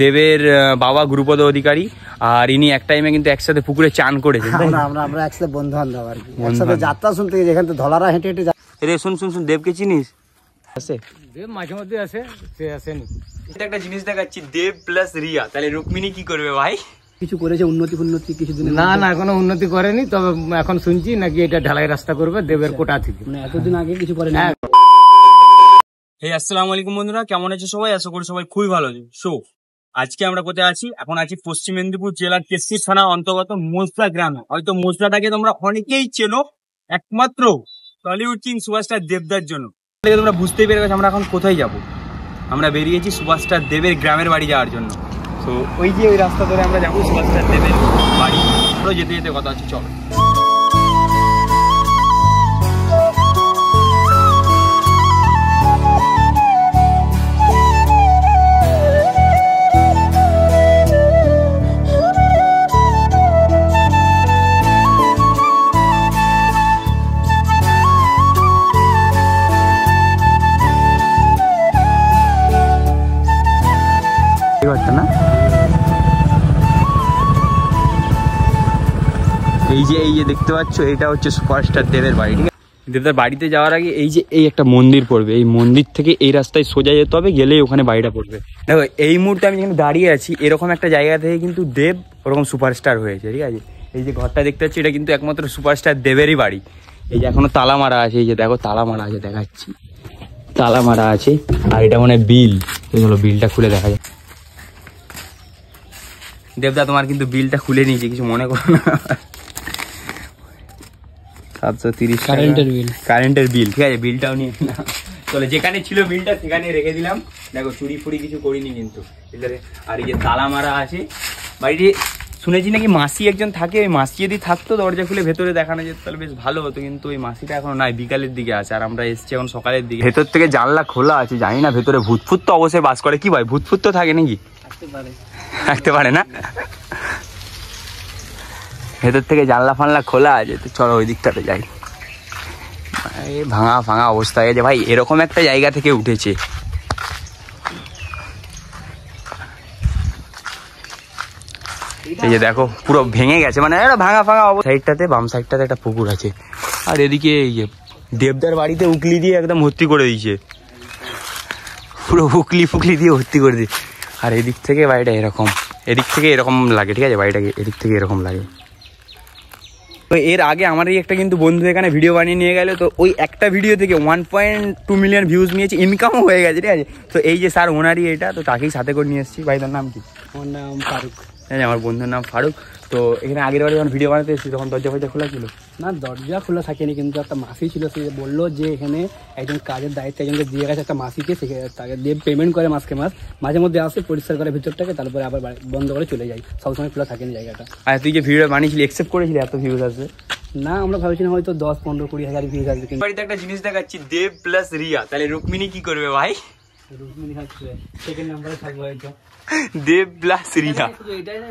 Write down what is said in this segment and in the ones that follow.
দেবের বাবা গুরুপদ অধিকারী আর ইনি এক টাইমে কিন্তু একসাথে পুকুরে চান করেছেন। আমরা একসাথে বন্ধু বান্ধব আর কি, একসাথে যাত্রা শুনতে গেছি, এখান থেকে ধলারা হেঁটে হেঁটে। রে শুন দেবকে চিনিস? আছে দেব মাঝে মধ্যে আসে, সে আসেনি। এটা একটা জিনিস দেখাচ্ছি, দেব প্লাস রিয়া, তাহলে রুক্মিণী কি করবে ভাই? কিছু করেছে উন্নতি কিছুদিন? না এখনো উন্নতি করেনি, তবে এখন শুনছি নাকি এটা ঢালাই রাস্তা করবে দেবের কোটা থেকে। মানে এতদিন আগে কিছু করেনি। এই আসসালামু আলাইকুম বন্ধুরা, কেমন আছে সবাই? আশা করি সবাই খুবই ভালো আছে। সো আজকে আমরা কোথায় আছি? এখন আছি পশ্চিম মেদিনীপুর জেলার কেশরী থানা অন্তর্গত মোজদা গ্রামে। হয়তো মোজদাটাকে তোমরা অনেকেই চেনো একমাত্র টলিউড কিং সুপারস্টার দেবদার জন্য। তোমরা বুঝতেই পেরে গেছো আমরা এখন কোথায় যাব। আমরা বেরিয়েছি সুপারস্টার দেবের গ্রামের বাড়ি যাওয়ার জন্য। তো ওই যে ওই রাস্তা ধরে আমরা যাবো সুপারস্টার দেবের বাড়ি। যেতে যেতে কথা হচ্ছে, চলো। না এই যে দেখতে পাচ্ছ, এটা হচ্ছে সুপারস্টার দেবের বাড়ি। ঠিক আছে, দেবদার বাড়িতে যাওয়ার আগে এই যে এই একটা মন্দির পড়বে, এই মন্দির থেকে এই রাস্তায় সোজা যেতে হবে, গেলেই ওখানে বাড়িটা পড়বে। দেখো এই মুহূর্তে আমি যেখানে দাঁড়িয়ে আছি, এরকম একটা জায়গা থেকে কিন্তু দেব ওরকম সুপারস্টার হয়েছে। ঠিক আছে, এই যে ঘরটা দেখতে পাচ্ছি, এটা কিন্তু একমাত্র সুপারস্টার দেবেরই বাড়ি। এই যে এখনো তালা মারা আছে, এই যে দেখো তালা মারা আছে, দেখাচ্ছি তালা মারা আছে। আর এটা মানে বিল, চলো বিলটা খুলে দেখা যায়। দেবদা তোমার কিন্তু বিলটা খুলে নিয়েছি, কিছু মনে করো না। 730 কারেন্টের বিল। ঠিক আছে, বিলটাও নিয়ে না, চলে যেখানে ছিল বিলটা সেখানে রেখে দিলাম। দেখো চুরি ফুরি কিছু করিনি কিন্তু। আর এই যে তালা মারা আছে বাড়িতে। শুনেছি নাকি মাসি একজন থাকে, ওই মাসি যদি থাকতো দরজা খুলে ভেতরে দেখানো যেত তাহলে বেশ ভালো হতো, কিন্তু ওই মাসিটা এখন নাই, বিকালের দিকে আছে। আর আমরা এসছি এখন সকালের দিকে। ভেতর থেকে জানলা খোলা আছে, জানি না ভেতরে ভূতফুত তো অবশ্যই বাস করে। কি ভাই, ভূতফুত তো থাকে নাকি? থাকতে পারে না, ভেতর থেকে জানলা ফানলা খোলা আছে। তো চলো ওই দিকটাতে যাই। ভাঙা অবস্থা আছে ভাই, এরকম একটা জায়গা থেকে উঠেছে। এই যে দেখো পুরো ভেঙে গেছে, মানে একটা ভাঙা অবস্থা। সাইডটাতে বাম সাইডটাতে একটা পুকুর আছে, আর এদিকে এই যে দেবদার বাড়িতে উকলি দিয়ে একদম ভর্তি করে দিয়েছে, পুরো ফুকলি দিয়ে ভর্তি করে দিয়েছে। আর এদিক থেকে বাড়িটা এরকম, এদিক থেকে এরকম লাগে। ঠিক আছে, বাড়িটাকে এদিক থেকে এরকম লাগে। তো এর আগে আমার এই একটা কিন্তু বন্ধু এখানে ভিডিও বানিয়ে নিয়ে গেল, তো ওই একটা ভিডিও থেকে 1.2 মিলিয়ন ভিউজ নিয়েছে, ইনকামও হয়ে গেছে। ঠিক আছে, তো এই যে স্যার ওনারই এটা, তো তাকেই সাথে করে নিয়ে এসেছি। ভাই তোর নাম কি? আমার নাম ফারুক। হ্যাঁ, আমার বন্ধুর নাম ফারুক। তো এখানে আগের বারে যখন ভিডিও বানাতে এসেছি তখন দরজা ফরজা খোলা ছিল না? দরজা খোলা থাকেনি, কিন্তু একটা মাসি ছিল, সে বললো যে এখানে একজন কাজের দায়িত্ব একজনকে দিয়ে গেছে, একটা মাসিকে, তাকে দেব পেমেন্ট করে মাসকে মাস, মাঝে মধ্যে আসে পরিষ্কার করে ভিতরটাকে, তারপরে আবার বন্ধ করে চলে যায়। সবসময় খোলা থাকেনি জায়গাটা। আর তুই যে ভিডিও বানিয়েছিলি একসেপ্ট করেছিলি এত ভিউজ আসবে? না, আমরা ভাবছিলাম হয়তো 10, 15, 20 হাজার ভিউজ আসবে। বাড়িতে একটা জিনিস দেখাচ্ছি, দেব প্লাস রিয়া, তাহলে রুক্মিণী কি করবে ভাই? রুক্মিণী হচ্ছে সেকেন্ড নাম্বারে থাকবে হয়তো। দেব প্লাস রিয়া, এটাই না,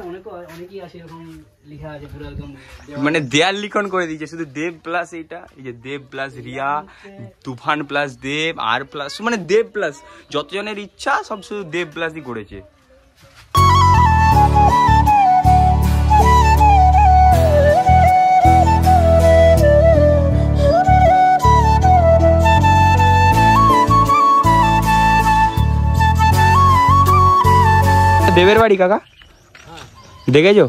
অনেকেই আছে এরকম লেখা আছে পুরো একদম, মানে দেয়াল লিখন করে দিয়েছে শুধু দেব প্লাস এইটা। এই যে দেব প্লাস রিয়া, তুফান প্লাস দেব, আর প্লাস মানে দেব প্লাস যতজনের ইচ্ছা সব শুধু দেব প্লাসই করেছে। দেবের বাড়ি কাকা দেখেছো?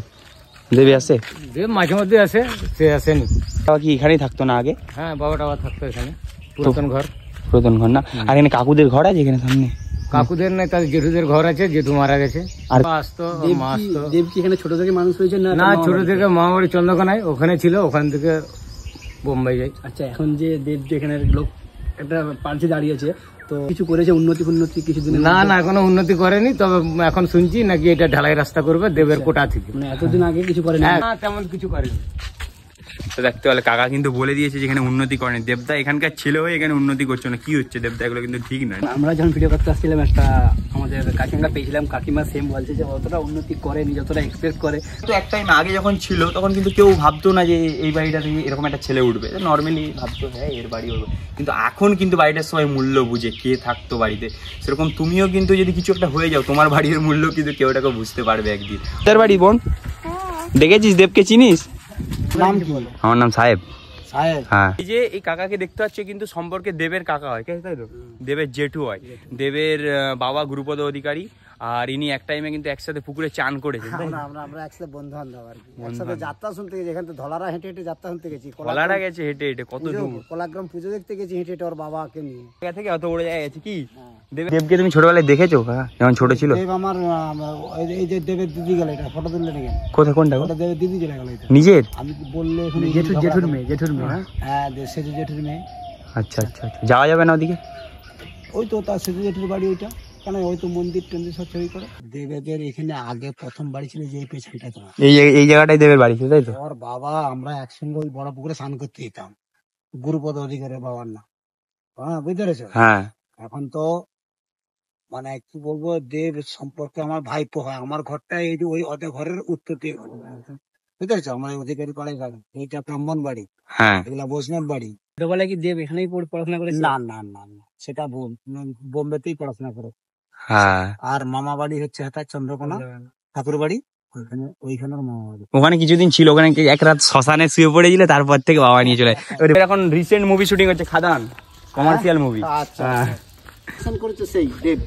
দেবে আসে? দেব মাঝে মধ্যে আসে, সে আসেনি। বাবা কি এখানেই থাকতো না আগে? হ্যাঁ, বাবাটা থাকতো এখানে, পুরাতন ঘর না? আর এখানে কাকুদের ঘর আছে এখানে সামনে? কাকুদের নাই, তাদের জেঠুদের ঘর আছে, জেঠু মারা গেছে। আর আসতো দেব কি এখানে ছোট থেকে মানুষ হয়েছে? না, ছোট থেকে মামাবাড়ি চন্দ্রকোনায় ওখানে ছিল, ওখান থেকে বোম্বাই যায়। আচ্ছা, এখন যে দেব যেখানে লোক একটা পার্টি দাঁড়িয়েছে, তো কিছু করেছে উন্নতি কিছুদিন? না এখনো উন্নতি করেনি, তবে এখন শুনছি নাকি এটা ঢালাই রাস্তা করবে দেবের কোটা থেকে। মানে এতদিন আগে কিছু করেনি? না, তেমন কিছু করেনি। তো দেখতে পেলে কাকা কিন্তু বলে দিয়েছে যেখানে উন্নতি করেনি। দেবদা এখানকার ছেলে হয়ে এখানে উন্নতি করছে না, কি হচ্ছে দেবদা? এগুলো কিন্তু ঠিক নয়। আমরা যখন ভিডিও করতে আসছিলাম, একটা আমার আমাদের কাকিমা পেয়েছিলাম, কাকিমা সেম বলছে যে অতটা উন্নতি করেনি যতটা এক্সপেক্ট করে। তো এক টাইম আগে যখন ছিল তখন কিন্তু কেউ ভাবতো না যে এই বাড়িটা থেকে এরকম একটা ছেলে উঠবে, নর্মালি ভাবতো হ্যাঁ এর বাড়ি উঠবে। কিন্তু এখন কিন্তু বাড়িটার সবাই মূল্য বুঝে, কে থাকতো বাড়িতে। সেরকম তুমিও কিন্তু যদি কিছু একটা হয়ে যাও, তোমার বাড়ির মূল্য কিন্তু কেউ টাকে বুঝতে পারবে একদিন। তোর বাড়ি বোন দেখেছিস? দেবকে চিনিস? নাম কি বলো? আমার নাম সাহেব। হ্যাঁ, এই যে এই কাকাকে দেখতে পাচ্ছ কিন্তু সম্পর্কে দেবের কাকা হয়, তাই তো? দেবের জেঠু হয়। দেবের বাবা গুরুপদ অধিকারী, আর ইনি এক টাইমে কিন্তু একসাথে পুকুরে চান করেছেন। আমরা একসাথে বন্ধু বান্ধব আর কি, একসাথে যাত্রা শুনতে গেছি। এখান থেকে ধলারা হেঁটে হেঁটে যাত্রা শুনতে গেছি, কলারা গেছে হেঁটে হেঁটে কত দূর, কোলাগ্রাম পুজো দেখতে গেছি হেঁটে হেঁটে ওর বাবাকে নিয়ে। জায়গা থেকে অত বড় জায়গা গেছে কি? দেবকে তুমি ছোটবেলায় দেখেছো যখন ছোট ছিল? দেব আমার এই যে দেবের দিদি গেল, এটা ফটো তুললে নাকি? কোথায়, কোনটা? ওটা দেবের দিদি চলে গেল। নিজের? আমি বললে এখন জেঠুর মেয়ে হ্যাঁ সেজু জেঠুর মেয়ে। আচ্ছা আচ্ছা আচ্ছা, যাওয়া যাবে না ওদিকে? ওই তো তার সেজু জেঠুর বাড়ি ওইটা, কেন ওই তো মন্দির টন্দির সব ছবি করে। দেবেদের এখানে আগে প্রথম বাড়ি ছিল যে পেছনটা, তোমার এই জায়গাটাই দেবের বাড়ি ছিল, তাই তো? ওর বাবা আমরা একসঙ্গে ওই বড় পুকুরে স্নান করতে যেতাম, গুরুপদ অধিকারের বাবার না। হ্যাঁ বুঝতে পেরেছো? হ্যাঁ। এখন তো মানে কি বলবো, দেব সম্পর্কে আমার ভাইপো হয়। আমার ঘরটা এই যে ওই ওদের ঘরের উত্তর দিয়ে, বুঝতে পেরেছো? আমার অধিকারী পাড়ায় বাড়ি, এইটা ব্রাহ্মণ বাড়ি, হ্যাঁ। এগুলা বৈষ্ণব বাড়ি। ছোটবেলা কি দেব এখানেই পড়াশোনা করে? না না না না, সেটা বোম্বেতেই পড়াশোনা করে। হ্যাঁ। আর মামা বাড়ি হচ্ছে চন্দ্রকোনা ঠাকুর বাড়ি, ওইখানের মামা বাড়ি। ওখানে কিছুদিন ছিল, ওখানে এক রাত শ্মশানে শুয়ে পড়েছিল, তারপর থেকে বাবা নিয়ে চলে। এখন রিসেন্ট মুভি শুটিং হচ্ছে খাদান, কমার্শিয়াল মুভি। আচ্ছা করেছে সেই দেব।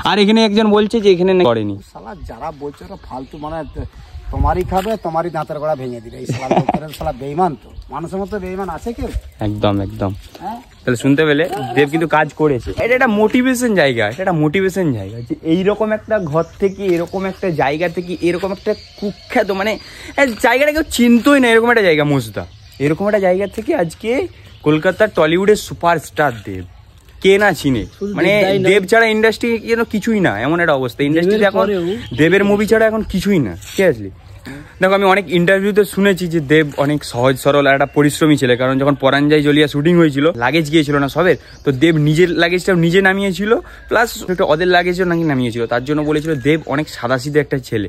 আর এখানে একজন বলছে যে এখানে করেনি। শালা যারা বলছে ওরা ফালতু, মানে তোমারই খাবে, তোমারই দাঁতের গোড়া ভেঙে দিবে। এই শালা লোকেরা শালা বেঈমান, তো মানুষের মতো বেঈমান আছে কেউ? একদম একদম। হ্যাঁ, তাহলে শুনতে পেলে দেব কিন্তু কাজ করেছে। এটা একটা মোটিভেশন জায়গা, এটা একটা মোটিভেশন জায়গা যে এইরকম একটা ঘর থেকে, এরকম একটা জায়গা থেকে, এরকম একটা কুখ্যাত মানে জায়গাটা কেউ চিনতই না, এরকম একটা জায়গা মুজদা, এরকম একটা জায়গা থেকে আজকে কলকাতার টলিউডের সুপারস্টার দেব। কে না চিনে? মানে দেব ছাড়া ইন্ডাস্ট্রি যেন কিছুই না, এমন একটা অবস্থা ইন্ডাস্ট্রিতে এখন। দেবের মুভি ছাড়া এখন কিছুই না, ঠিক আছে? দেখো আমি অনেক ইন্টারভিউতে শুনেছি যে দেব অনেক সহজ সরল আর একটা পরিশ্রমী ছিল, কারণ যখন পরাঞ্জয় জলিয়া শুটিং হয়েছিল লাগেজ গিয়েছিল না সবের, তো দেব নিজের লাগেজটাও নিজে নামিয়েছিল, প্লাস ওদের লাগেজও নাকি নামিয়েছিল। তার জন্য বলেছিল দেব অনেক সাদাসিধে একটা ছেলে।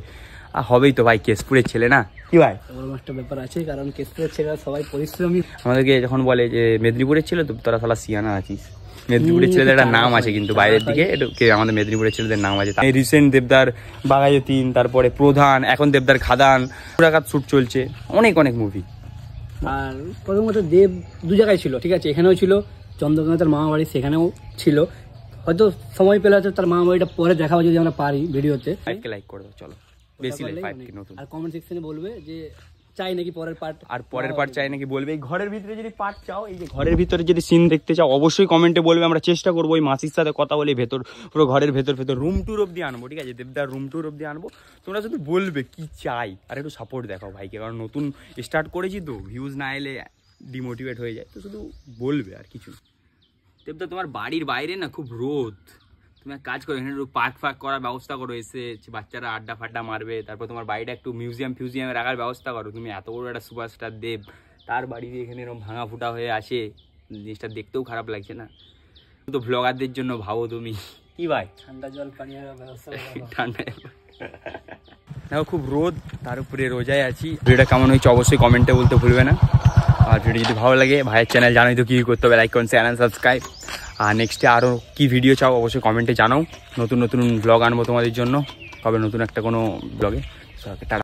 আর হবেই তো ভাই, কেশপুরের ছেলে না, কি ভাই? ওরকম একটা ব্যাপার আছে, কারণ কেশপুরের ছেলেরা সবাই পরিশ্রমী। আমাদেরকে যখন বলে যে মেদিনীপুরের ছেলে তো তোরা শালা সিয়ানা আছিস। মেদিনীপুরের ছেলেদের একটা নাম আছে কিন্তু বাইরের দিকে, আমাদের মেদিনীপুরের ছেলেদের নাম আছে। রিসেন্ট দেবদার বাঘাযতীন, তারপরে প্রধান, এখন দেবদার খাদান, পুরাকাত শুট চলছে, অনেক অনেক মুভি। আর প্রথমত দেব দু জায়গায় ছিল, ঠিক আছে? এখানেও ছিল, চন্দ্রকোনা তার মামা বাড়ি সেখানেও ছিল। হয়তো সময় পেলে হয়তো তার মামা বাড়িটা পরে দেখাবো যদি আমরা পারি ভিডিওতে। লাইক করে দাও, চলো বেশি লাইক নতুন। আর কমেন্ট সেকশনে বলবে যে চাই নাকি পরের পার্ট, আর পরের পার্ট চাই নাকি বলবে। এই ঘরের ভিতরে যদি পার্ট চাও, এই যে ঘরের ভিতরে যদি সিন দেখতে চাও, অবশ্যই কমেন্টে বলবে। আমরা চেষ্টা করবো ওই মাসির সাথে কথা বলে ভেতর পুরো ঘরের ভেতর রুম টুর অব্দি আনবো, ঠিক আছে? দেবদার রুম টুর অব্দি আনবো। তোমরা শুধু বলবে কি চাই, আর একটু সাপোর্ট দেখাও ভাইকে, কারণ নতুন স্টার্ট করেছি তো, ভিউজ না এলে ডিমোটিভেট হয়ে যায়। তো শুধু বলবে আর কিছু। দেবদা তোমার বাড়ির বাইরে না খুব রোদ, তুমি এক কাজ করো, এখানে একটু পার্ক ফার্ক করার ব্যবস্থা করো, এসে বাচ্চারা আড্ডা ফাড্ডা মারবে। তারপর তোমার বাড়িটা একটু ফিউজিয়ামে রাখার ব্যবস্থা করো। তুমি এত বড় একটা সুপারস্টার দেব, তার বাড়িতে এখানে এরকম ভাঙা ফুটা হয়ে আসে, জিনিসটা দেখতেও খারাপ লাগছে না? তো ভ্লগারদের জন্য ভাবো তুমি, কি ভাই? ঠান্ডা জল পানীয় ব্যবস্থা ঠান্ডা দেখো খুব রোদ, তার উপরে রোজায় আছি। ভিডিওটা কেমন হয়েছে অবশ্যই কমেন্টে বলতে ভুলবে না। আর ভিডিও যদি ভালো লাগে, ভাইয়ের চ্যানেল জানোই তো কী করতে হবে, লাইক করুন, চ্যানেল সাবস্ক্রাইব। আর নেক্সটে আরও কী ভিডিও চাও অবশ্যই কমেন্টে জানাও। নতুন নতুন ব্লগ আনবো তোমাদের জন্য, হবে নতুন একটা কোনো ব্লগে।